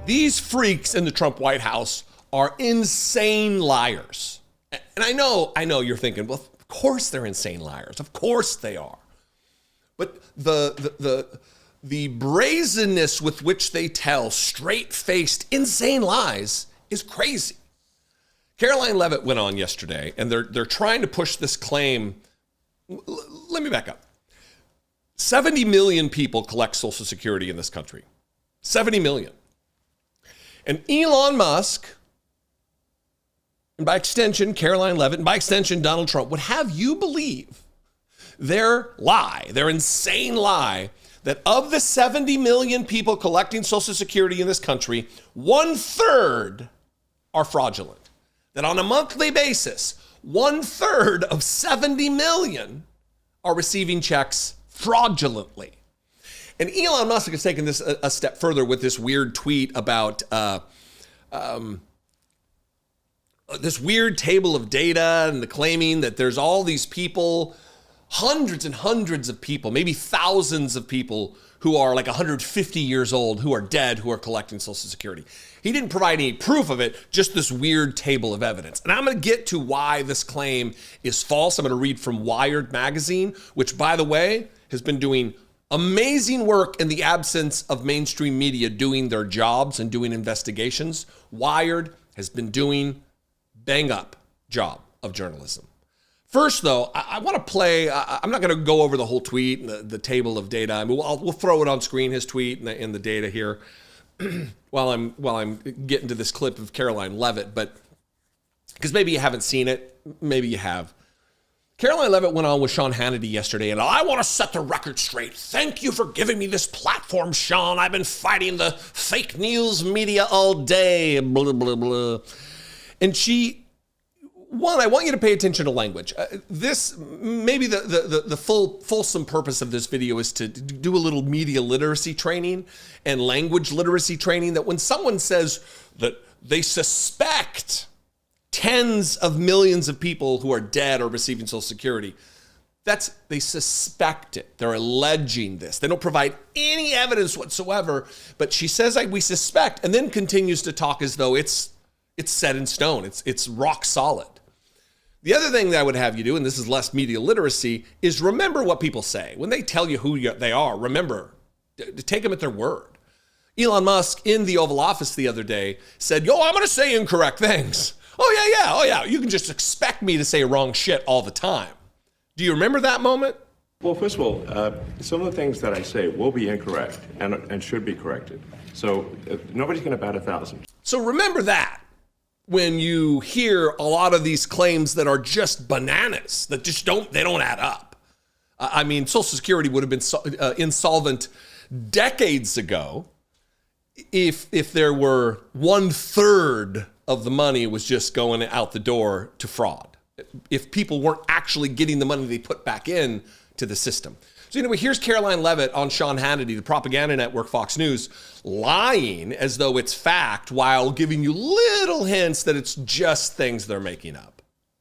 These freaks in the Trump White House are insane liars. And I know you're thinking, well, of course they're insane liars. Of course they are. But the brazenness with which they tell straight-faced insane lies is crazy. Karoline Leavitt went on yesterday, and they're trying to push this claim. Let me back up. 70 million people collect Social Security in this country. 70 million. And Elon Musk, and by extension, Karoline Leavitt, and by extension, Donald Trump, would have you believe their insane lie, that of the 70 million people collecting Social Security in this country, 1/3 are fraudulent. That on a monthly basis, 1/3 of 70 million are receiving checks fraudulently. And Elon Musk has taken this a step further with this weird tweet about this weird table of data, and the claiming that there's all these people, hundreds and hundreds of people, maybe thousands of people who are like 150 years old, who are dead, who are collecting Social Security. He didn't provide any proof of it, just this weird table of evidence. And I'm going to get to why this claim is false. I'm going to read from Wired magazine, which, by the way, has been doing amazing work in the absence of mainstream media doing their jobs and doing investigations. Wired has been doing bang up job of journalism. First, though, I want to play. I'm not going to go over the whole tweet and the table of data. I mean, we'll throw it on screen, his tweet and the data here, while I'm getting to this clip of Karoline Leavitt. But because maybe you haven't seen it, maybe you have. Karoline Leavitt went on with Sean Hannity yesterday, and I want to set the record straight. Thank you for giving me this platform, Sean. I've been fighting the fake news media all day. Blah blah blah. And I want you to pay attention to language. This, maybe the fulsome purpose of this video is to do a little media literacy training and language literacy training, that when someone says that they suspect tens of millions of people who are dead or receiving Social Security, they suspect it. They're alleging this. They don't provide any evidence whatsoever, but she says, we suspect, and then continues to talk as though it's set in stone. It's rock solid. The other thing that I would have you do, and this is less media literacy, is remember what people say. When they tell you who they are, remember, take them at their word. Elon Musk in the Oval Office the other day said, I'm going to say incorrect things. Oh yeah. You can just expect me to say wrong shit all the time. Do you remember that moment? Well, first of all, some of the things that I say will be incorrect and should be corrected. So nobody's going to bat 1,000. So remember that. When you hear a lot of these claims that are just bananas, that just don't add up. I mean, Social Security would have been insolvent decades ago if there were 1/3 of the money was just going out the door to fraud. If people weren't actually getting the money they put back in to the system. So anyway, here's Karoline Leavitt on Sean Hannity, the propaganda network, Fox News, lying as though it's fact while giving you little hints that it's just things they're making up.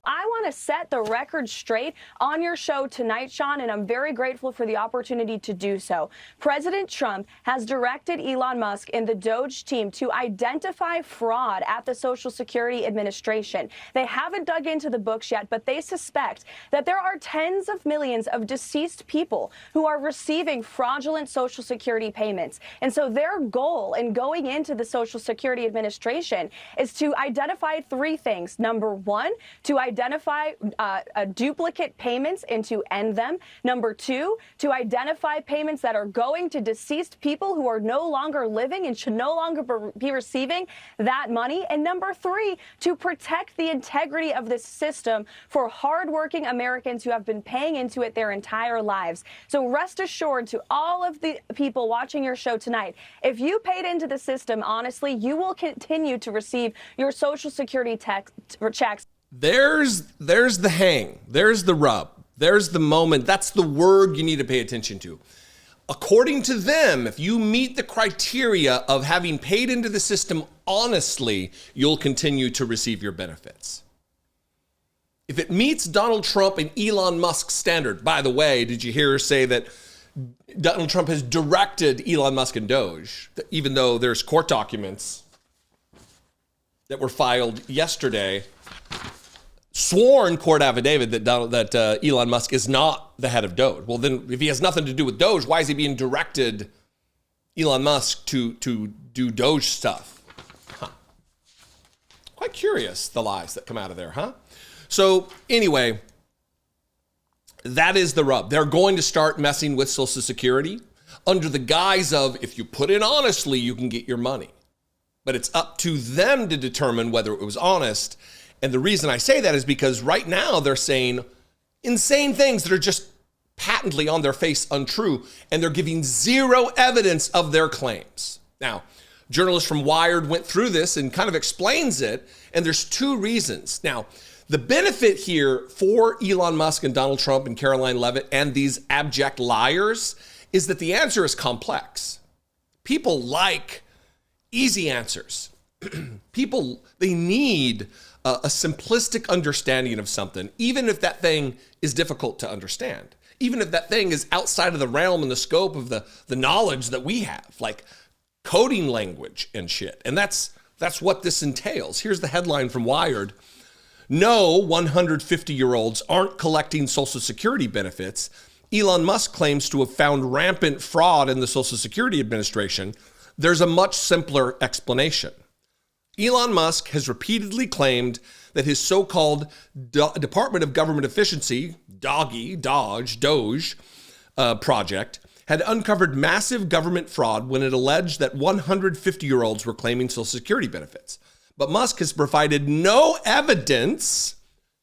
I want to set the record straight on your show tonight, Sean, and I'm very grateful for the opportunity to do so. President Trump has directed Elon Musk and the Doge team to identify fraud at the Social Security Administration. They haven't dug into the books yet, but they suspect that there are tens of millions of deceased people who are receiving fraudulent Social Security payments. And so their goal in going into the Social Security Administration is to identify three things. Number one, to identify duplicate payments and to end them. Number two, to identify payments that are going to deceased people who are no longer living and should no longer be receiving that money. And number three, to protect the integrity of this system for hardworking Americans who have been paying into it their entire lives. So rest assured, to all of the people watching your show tonight, if you paid into the system honestly, you will continue to receive your Social Security checks. There's the hang. There's the rub. There's the moment. That's the word you need to pay attention to. According to them, if you meet the criteria of having paid into the system honestly, you'll continue to receive your benefits. If it meets Donald Trump and Elon Musk's standard, by the way, did you hear her say that Donald Trump has directed Elon Musk and Doge, even though there's court documents that were filed yesterday, sworn court affidavit that Elon Musk is not the head of Doge. Well, then if he has nothing to do with Doge, why is he being directed, Elon Musk, to do Doge stuff? Huh. Quite curious, the lies that come out of there, huh? So anyway, that is the rub. They're going to start messing with Social Security under the guise of, if you put in honestly, you can get your money. But it's up to them to determine whether it was honest. And the reason I say that is because right now they're saying insane things that are just patently on their face untrue, and they're giving zero evidence of their claims. Now, journalist from Wired went through this and kind of explains it, and there's two reasons. Now, the benefit here for Elon Musk and Donald Trump and Karoline Leavitt and these abject liars is that the answer is complex. People like easy answers. People, they need a simplistic understanding of something, even if that thing is difficult to understand, even if that thing is outside of the realm and the scope of the knowledge that we have, like coding language and shit. And that's what this entails. Here's the headline from Wired. No, 150-year-olds aren't collecting Social Security benefits. Elon Musk claims to have found rampant fraud in the Social Security Administration. There's a much simpler explanation. Elon Musk has repeatedly claimed that his so-called Department of Government Efficiency, Doge project had uncovered massive government fraud when it alleged that 150-year-olds were claiming Social Security benefits. But Musk has provided no evidence.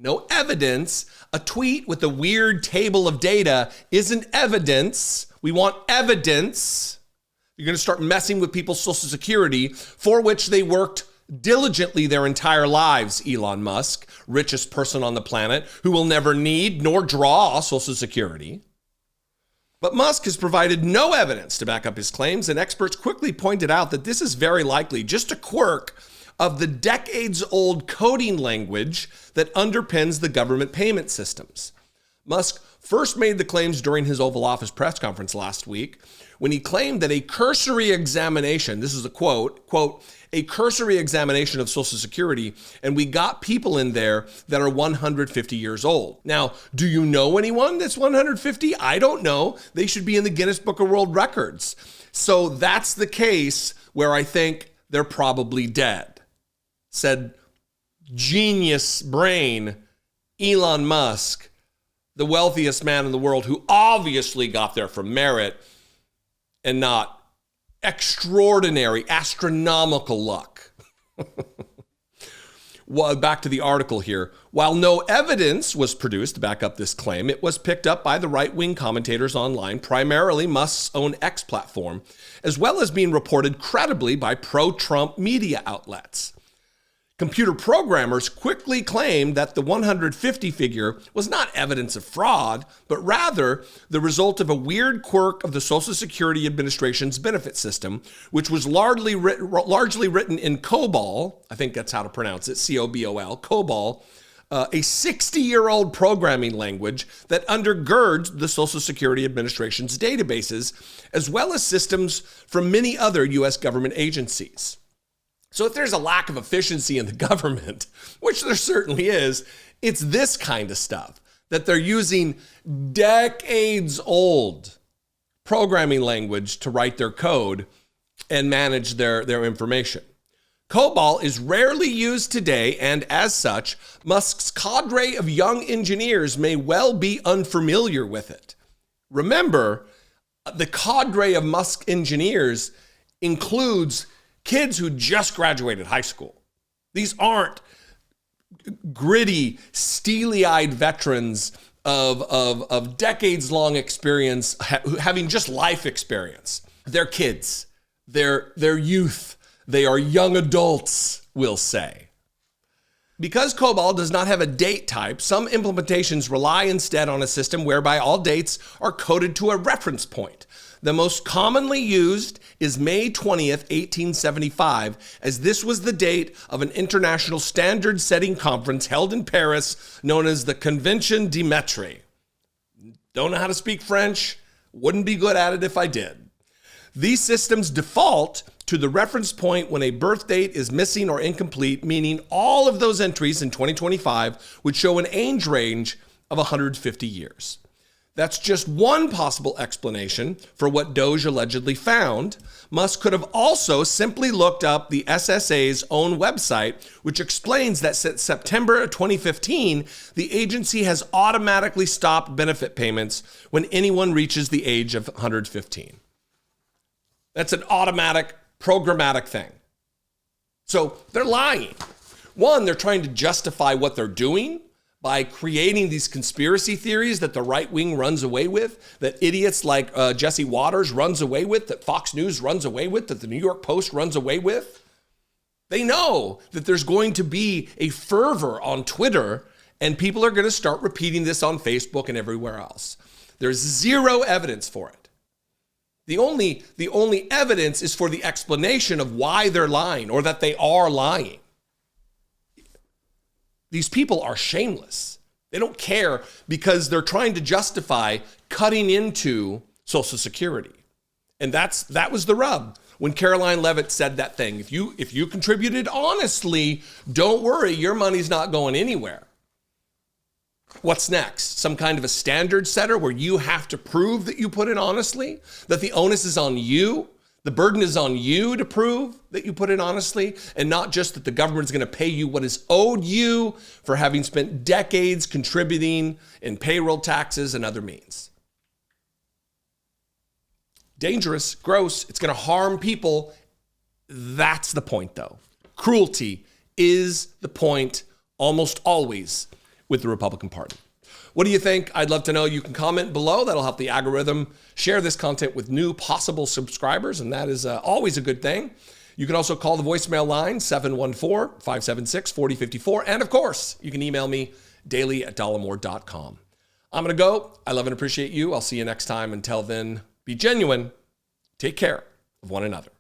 A tweet with a weird table of data isn't evidence. We want evidence. You're going to start messing with people's Social Security, for which they worked diligently their entire lives, Elon Musk, richest person on the planet, who will never need nor draw Social Security. But Musk has provided no evidence to back up his claims, and experts quickly pointed out that this is very likely just a quirk of the decades-old coding language that underpins the government payment systems. Musk first made the claims during his Oval Office press conference last week when he claimed that a cursory examination, this is a quote, a cursory examination of Social Security, and we got people in there that are 150 years old. Now, do you know anyone that's 150? I don't know. They should be in the Guinness Book of World Records. So that's the case where I think they're probably dead. Said genius brain Elon Musk, the wealthiest man in the world, who obviously got there from merit and not extraordinary, astronomical luck. Well, back to the article here. While no evidence was produced to back up this claim, it was picked up by the right-wing commentators online, primarily Musk's own X platform, as well as being reported credibly by pro-Trump media outlets. Computer programmers quickly claimed that the 150 figure was not evidence of fraud, but rather the result of a weird quirk of the Social Security Administration's benefit system, which was largely written in COBOL, I think that's how to pronounce it, C-O-B-O-L, COBOL, a 60-year-old programming language that undergirds the Social Security Administration's databases, as well as systems from many other U.S. government agencies. So if there's a lack of efficiency in the government, which there certainly is, it's this kind of stuff that they're using decades old programming language to write their code and manage their information. COBOL is rarely used today, and as such, Musk's cadre of young engineers may well be unfamiliar with it. Remember, the cadre of Musk engineers includes kids who just graduated high school. These aren't gritty, steely-eyed veterans of decades-long experience, having just life experience. They're kids. They're youth. They are young adults, we'll say. Because COBOL does not have a date type, some implementations rely instead on a system whereby all dates are coded to a reference point. The most commonly used is May 20th, 1875, as this was the date of an international standard-setting conference held in Paris known as the Convention de Maitre. Don't know how to speak French? Wouldn't be good at it if I did. These systems default to the reference point when a birth date is missing or incomplete, meaning all of those entries in 2025 would show an age range of 150 years. That's just one possible explanation for what Doge allegedly found. Musk could have also simply looked up the SSA's own website, which explains that since September of 2015, the agency has automatically stopped benefit payments when anyone reaches the age of 115. That's an automatic, programmatic thing. So they're lying. One, they're trying to justify what they're doing by creating these conspiracy theories that the right wing runs away with, that idiots like Jesse Waters runs away with, that Fox News runs away with, that the New York Post runs away with. They know that there's going to be a fervor on Twitter, and people are going to start repeating this on Facebook and everywhere else. There's zero evidence for it. The only evidence is for the explanation of why they're lying or that they are lying. These people are shameless. They don't care because they're trying to justify cutting into Social Security. And that was the rub when Karoline Leavitt said that thing. If you contributed honestly, don't worry, your money's not going anywhere. What's next? Some kind of a standard setter where you have to prove that you put in honestly, that the onus is on you, the burden is on you to prove that you put in honestly, and not just that the government's going to pay you what is owed you for having spent decades contributing in payroll taxes and other means. Dangerous, gross, it's going to harm people. That's the point, though. Cruelty is the point almost always with the Republican Party. What do you think? I'd love to know. You can comment below. That'll help the algorithm share this content with new possible subscribers, and that is always a good thing. You can also call the voicemail line, 714-576-4054. And of course, you can email me, daily@dollemore.com. I'm going to go. I love and appreciate you. I'll see you next time. Until then, be genuine. Take care of one another.